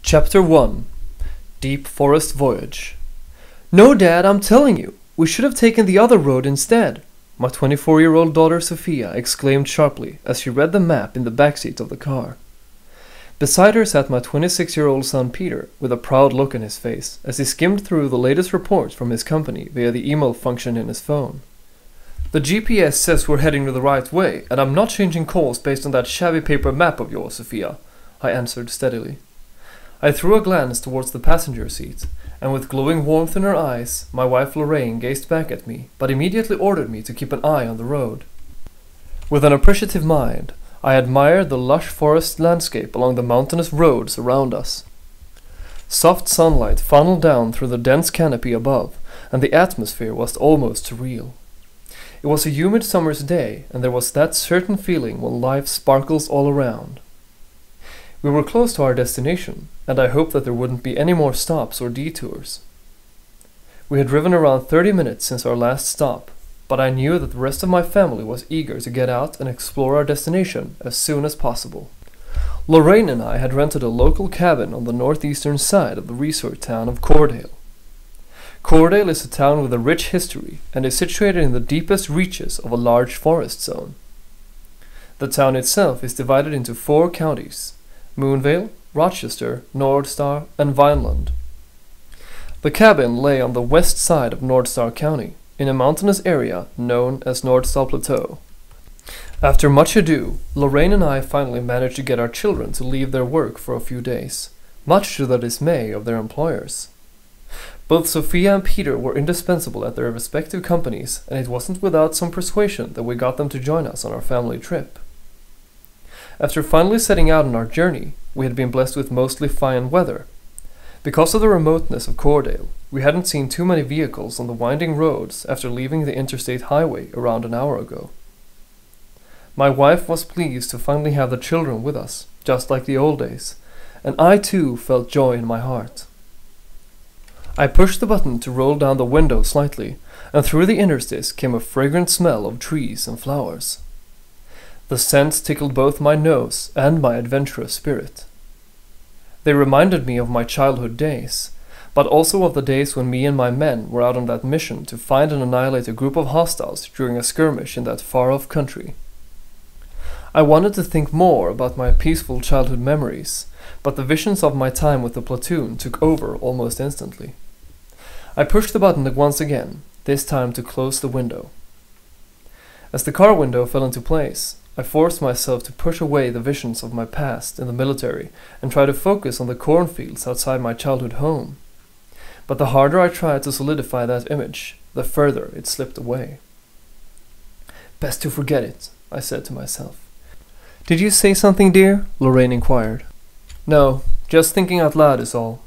Chapter 1 Deep Forest Voyage. "No, Dad, I'm telling you, we should have taken the other road instead," my 24-year-old daughter Sophia exclaimed sharply as she read the map in the backseat of the car. Beside her sat my 26-year-old son Peter with a proud look on his face as he skimmed through the latest reports from his company via the email function in his phone. "The GPS says we're heading the right way, and I'm not changing course based on that shabby paper map of yours, Sophia," I answered steadily. I threw a glance towards the passenger seat, and with glowing warmth in her eyes, my wife Lorraine gazed back at me, but immediately ordered me to keep an eye on the road. With an appreciative mind, I admired the lush forest landscape along the mountainous roads around us. Soft sunlight funneled down through the dense canopy above, and the atmosphere was almost surreal. It was a humid summer's day, and there was that certain feeling when life sparkles all around. We were close to our destination, and I hoped that there wouldn't be any more stops or detours. We had driven around 30 minutes since our last stop, but I knew that the rest of my family was eager to get out and explore our destination as soon as possible. Lorraine and I had rented a local cabin on the northeastern side of the resort town of Cordale. Cordale is a town with a rich history and is situated in the deepest reaches of a large forest zone. The town itself is divided into 4 counties: Moonvale, Rochester, Nordstar, and Vineland. The cabin lay on the west side of Nordstar County, in a mountainous area known as Nordstar Plateau. After much ado, Lorraine and I finally managed to get our children to leave their work for a few days, much to the dismay of their employers. Both Sophia and Peter were indispensable at their respective companies, and it wasn't without some persuasion that we got them to join us on our family trip. After finally setting out on our journey, we had been blessed with mostly fine weather. Because of the remoteness of Cordale, we hadn't seen too many vehicles on the winding roads after leaving the interstate highway around an hour ago. My wife was pleased to finally have the children with us, just like the old days, and I too felt joy in my heart. I pushed the button to roll down the window slightly, and through the interstice came a fragrant smell of trees and flowers. The scents tickled both my nose and my adventurous spirit. They reminded me of my childhood days, but also of the days when me and my men were out on that mission to find and annihilate a group of hostiles during a skirmish in that far-off country. I wanted to think more about my peaceful childhood memories, but the visions of my time with the platoon took over almost instantly. I pushed the button once again, this time to close the window. As the car window fell into place, I forced myself to push away the visions of my past in the military and try to focus on the cornfields outside my childhood home. But the harder I tried to solidify that image, the further it slipped away. "Best to forget it," I said to myself. "Did you say something, dear?" Lorraine inquired. "No, just thinking out loud is all.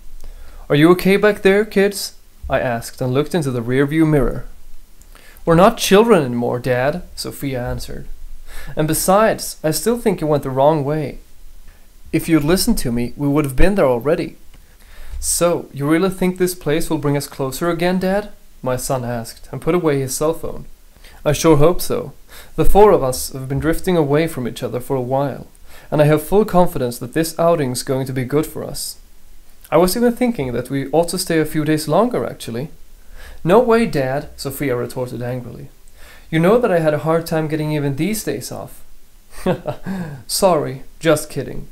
Are you okay back there, kids?" I asked and looked into the rearview mirror. "We're not children anymore, Dad," Sophia answered. "And besides, I still think you went the wrong way. If you'd listened to me, we would have been there already." "So, you really think this place will bring us closer again, Dad?" my son asked, and put away his cell phone. "I sure hope so. The 4 of us have been drifting away from each other for a while, and I have full confidence that this outing's going to be good for us. I was even thinking that we ought to stay a few days longer, actually." "No way, Dad," Sophia retorted angrily. "You know that I had a hard time getting even these days off." "Sorry, just kidding.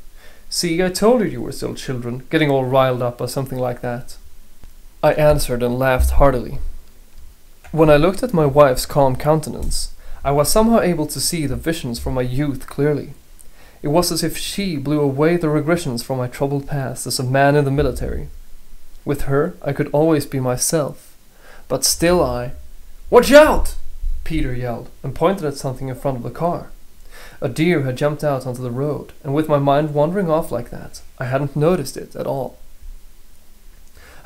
See, I told you were still children, getting all riled up by something like that." I answered and laughed heartily. When I looked at my wife's calm countenance, I was somehow able to see the visions from my youth clearly. It was as if she blew away the regressions from my troubled past as a man in the military. With her, I could always be myself, but still "Watch out!" Peter yelled and pointed at something in front of the car. A deer had jumped out onto the road, and with my mind wandering off like that, I hadn't noticed it at all.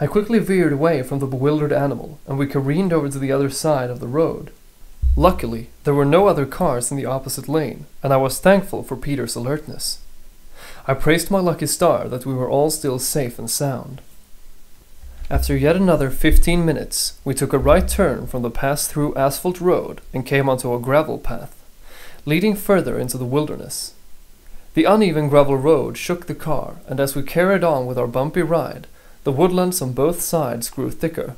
I quickly veered away from the bewildered animal, and we careened over to the other side of the road. Luckily, there were no other cars in the opposite lane, and I was thankful for Peter's alertness. I praised my lucky star that we were all still safe and sound. After yet another 15 minutes, we took a right turn from the pass-through asphalt road and came onto a gravel path, leading further into the wilderness. The uneven gravel road shook the car, and as we carried on with our bumpy ride, the woodlands on both sides grew thicker.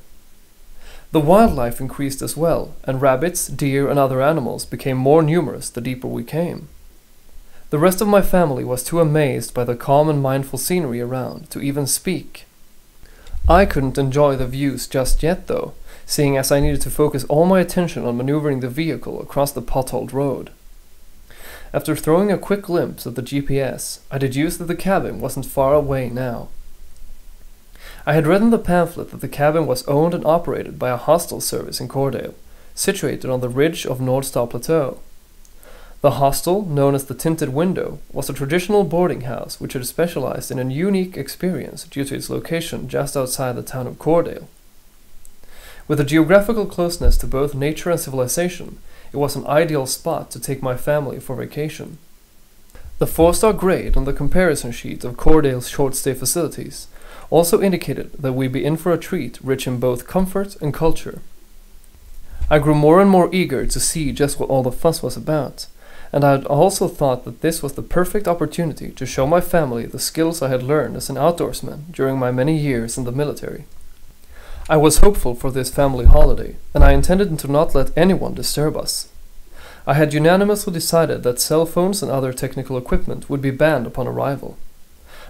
The wildlife increased as well, and rabbits, deer, and other animals became more numerous the deeper we came. The rest of my family was too amazed by the calm and mindful scenery around to even speak. I couldn't enjoy the views just yet though, seeing as I needed to focus all my attention on maneuvering the vehicle across the potholed road. After throwing a quick glimpse at the GPS, I deduced that the cabin wasn't far away now. I had read in the pamphlet that the cabin was owned and operated by a hostel service in Cordale, situated on the ridge of Nordstar Plateau. The hostel, known as the Tinted Window, was a traditional boarding house which had specialized in a unique experience due to its location just outside the town of Cordale. With a geographical closeness to both nature and civilization, it was an ideal spot to take my family for vacation. The 4-star grade on the comparison sheet of Cordale's short-stay facilities also indicated that we'd be in for a treat rich in both comfort and culture. I grew more and more eager to see just what all the fuss was about, and I had also thought that this was the perfect opportunity to show my family the skills I had learned as an outdoorsman during my many years in the military. I was hopeful for this family holiday, and I intended to not let anyone disturb us. I had unanimously decided that cell phones and other technical equipment would be banned upon arrival.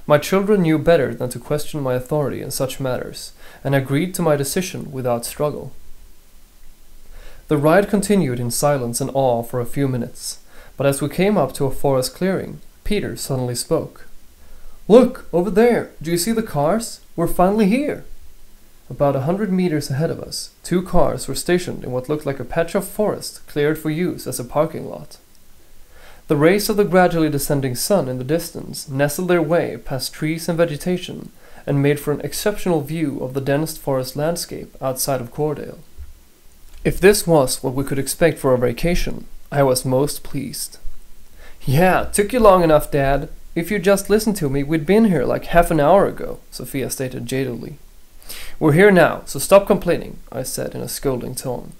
My children knew better than to question my authority in such matters, and agreed to my decision without struggle. The ride continued in silence and awe for a few minutes, but as we came up to a forest clearing, Peter suddenly spoke. "Look, over there! Do you see the cars? We're finally here!" About 100 meters ahead of us, 2 cars were stationed in what looked like a patch of forest cleared for use as a parking lot. The rays of the gradually descending sun in the distance nestled their way past trees and vegetation and made for an exceptional view of the dense forest landscape outside of Cordale. If this was what we could expect for our vacation, I was most pleased. "Yeah, took you long enough, Dad. If you'd just listened to me, we'd been here like half an hour ago," Sophia stated jadedly. "We're here now, so stop complaining," I said in a scolding tone.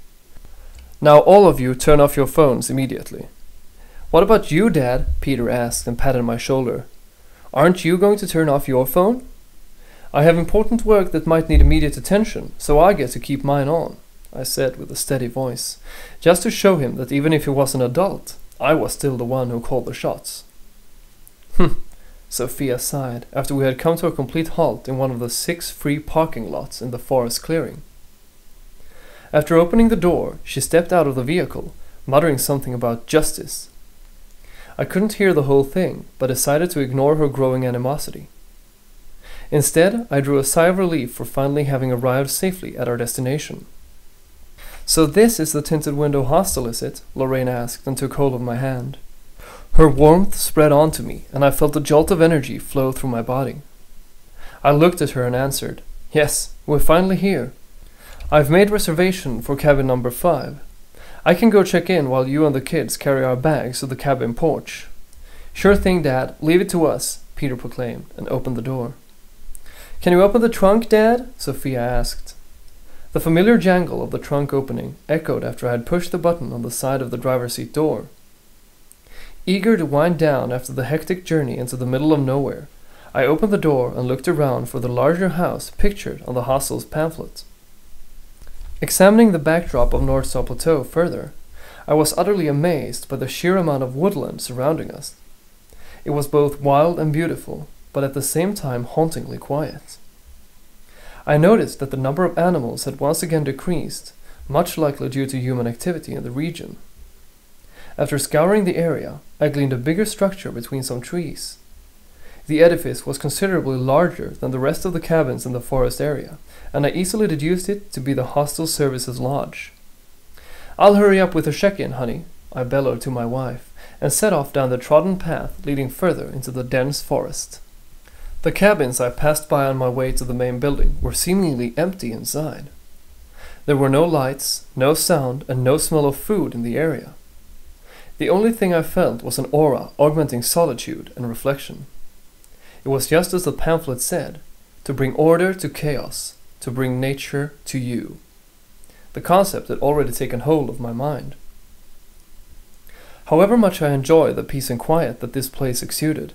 "Now all of you turn off your phones immediately." "What about you, Dad?" Peter asked and patted my shoulder. "Aren't you going to turn off your phone?" "I have important work that might need immediate attention, so I get to keep mine on," I said with a steady voice, just to show him that even if he was an adult, I was still the one who called the shots. Sophia sighed after we had come to a complete halt in one of the 6 free parking lots in the forest clearing. After opening the door, she stepped out of the vehicle, muttering something about justice. I couldn't hear the whole thing, but decided to ignore her growing animosity. Instead, I drew a sigh of relief for finally having arrived safely at our destination. "So this is the Tinted Window Hostel, is it?" Lorraine asked and took hold of my hand. Her warmth spread onto me, and I felt a jolt of energy flow through my body. I looked at her and answered, "Yes, we're finally here. I've made reservation for cabin number 5. I can go check in while you and the kids carry our bags to the cabin porch." "Sure thing, Dad. Leave it to us," Peter proclaimed, and opened the door. "Can you open the trunk, Dad?" Sophia asked. The familiar jangle of the trunk opening echoed after I had pushed the button on the side of the driver's seat door. Eager to wind down after the hectic journey into the middle of nowhere, I opened the door and looked around for the larger house pictured on the hostel's pamphlet. Examining the backdrop of Nordstar Plateau further, I was utterly amazed by the sheer amount of woodland surrounding us. It was both wild and beautiful, but at the same time hauntingly quiet. I noticed that the number of animals had once again decreased, much likely due to human activity in the region. After scouring the area, I gleaned a bigger structure between some trees. The edifice was considerably larger than the rest of the cabins in the forest area, and I easily deduced it to be the hostel services lodge. "I'll hurry up with the check-in, honey," I bellowed to my wife, and set off down the trodden path leading further into the dense forest. The cabins I passed by on my way to the main building were seemingly empty inside. There were no lights, no sound, and no smell of food in the area. The only thing I felt was an aura augmenting solitude and reflection. It was just as the pamphlet said, to bring order to chaos, to bring nature to you. The concept had already taken hold of my mind. However much I enjoyed the peace and quiet that this place exuded,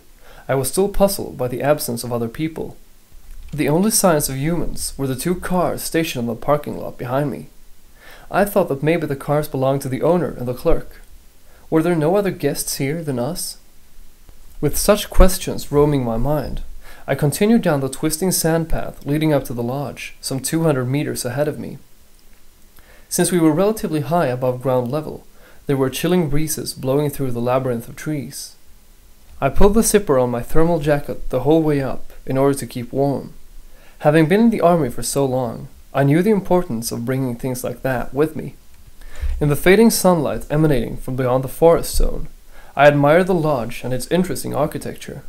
I was still puzzled by the absence of other people. The only signs of humans were the 2 cars stationed in the parking lot behind me. I thought that maybe the cars belonged to the owner and the clerk. Were there no other guests here than us? With such questions roaming my mind, I continued down the twisting sand path leading up to the lodge, some 200 meters ahead of me. Since we were relatively high above ground level, there were chilling breezes blowing through the labyrinth of trees. I pulled the zipper on my thermal jacket the whole way up in order to keep warm. Having been in the army for so long, I knew the importance of bringing things like that with me. In the fading sunlight emanating from beyond the forest zone, I admired the lodge and its interesting architecture.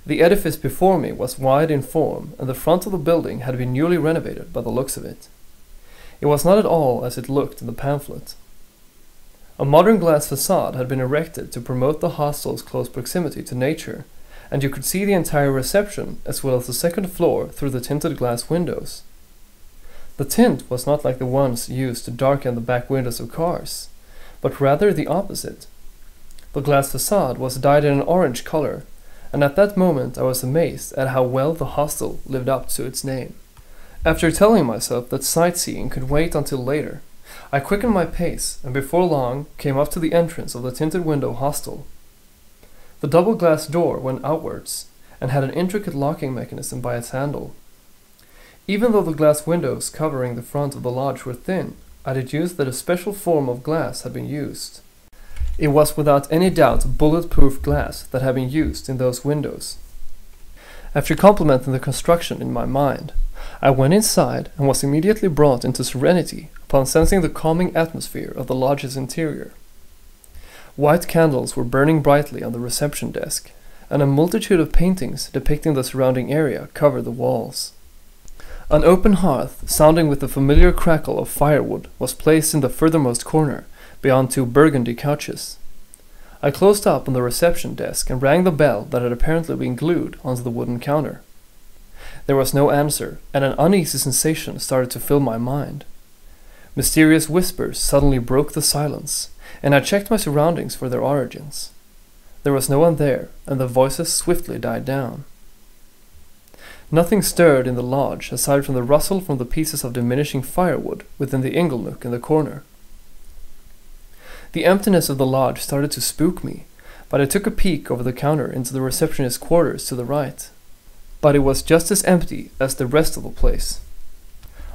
The edifice before me was wide in form, and the front of the building had been newly renovated by the looks of it. It was not at all as it looked in the pamphlet. A modern glass facade had been erected to promote the hostel's close proximity to nature, and you could see the entire reception as well as the second floor through the tinted glass windows. The tint was not like the ones used to darken the back windows of cars, but rather the opposite. The glass facade was dyed in an orange color, and at that moment I was amazed at how well the hostel lived up to its name. After telling myself that sightseeing could wait until later, I quickened my pace and before long came up to the entrance of the tinted window hostel. The double glass door went outwards and had an intricate locking mechanism by its handle. Even though the glass windows covering the front of the lodge were thin, I deduced that a special form of glass had been used. It was without any doubt bulletproof glass that had been used in those windows. After complimenting the construction in my mind, I went inside and was immediately brought into serenity upon sensing the calming atmosphere of the lodge's interior. White candles were burning brightly on the reception desk, and a multitude of paintings depicting the surrounding area covered the walls. An open hearth, sounding with the familiar crackle of firewood, was placed in the furthermost corner, beyond 2 burgundy couches. I closed up on the reception desk and rang the bell that had apparently been glued onto the wooden counter. There was no answer, and an uneasy sensation started to fill my mind. Mysterious whispers suddenly broke the silence, and I checked my surroundings for their origins. There was no one there, and the voices swiftly died down. Nothing stirred in the lodge aside from the rustle from the pieces of diminishing firewood within the inglenook in the corner. The emptiness of the lodge started to spook me, but I took a peek over the counter into the receptionist's quarters to the right. But it was just as empty as the rest of the place.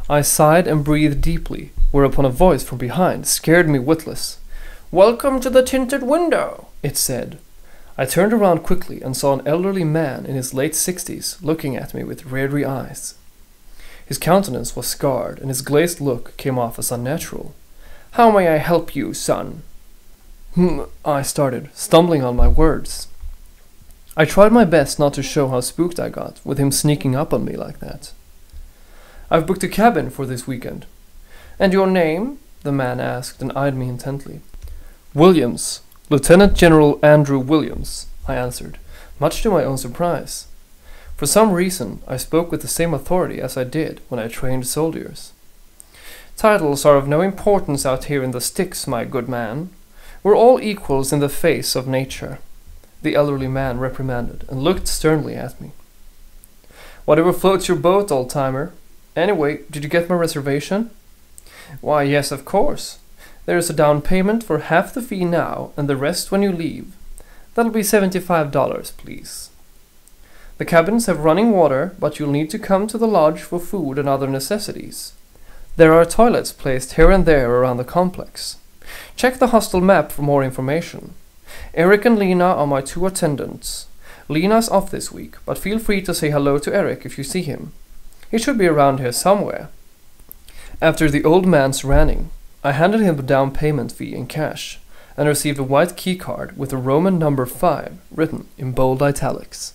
I sighed and breathed deeply, whereupon a voice from behind scared me witless. "Welcome to the tinted window," it said. I turned around quickly and saw an elderly man in his late 60s looking at me with dreary eyes. His countenance was scarred, and his glazed look came off as unnatural. "How may I help you, son?" I started, stumbling on my words. I tried my best not to show how spooked I got with him sneaking up on me like that. "I've booked a cabin for this weekend." "And your name?" the man asked and eyed me intently. "Williams. Lieutenant General Andrew Williams," I answered, much to my own surprise. For some reason, I spoke with the same authority as I did when I trained soldiers. "Titles are of no importance out here in the sticks, my good man. We're all equals in the face of nature," the elderly man reprimanded and looked sternly at me. "Whatever floats your boat, old-timer. Anyway, did you get my reservation?" "Why, yes, of course. There's a down payment for half the fee now and the rest when you leave. That'll be $75, please. The cabins have running water, but you'll need to come to the lodge for food and other necessities. There are toilets placed here and there around the complex. Check the hostel map for more information. Eric and Lena are my 2 attendants. Lena's off this week, but feel free to say hello to Eric if you see him. He should be around here somewhere." After the old man's ranting, I handed him the down payment fee in cash and received a white key card with the Roman number 5 written in bold italics.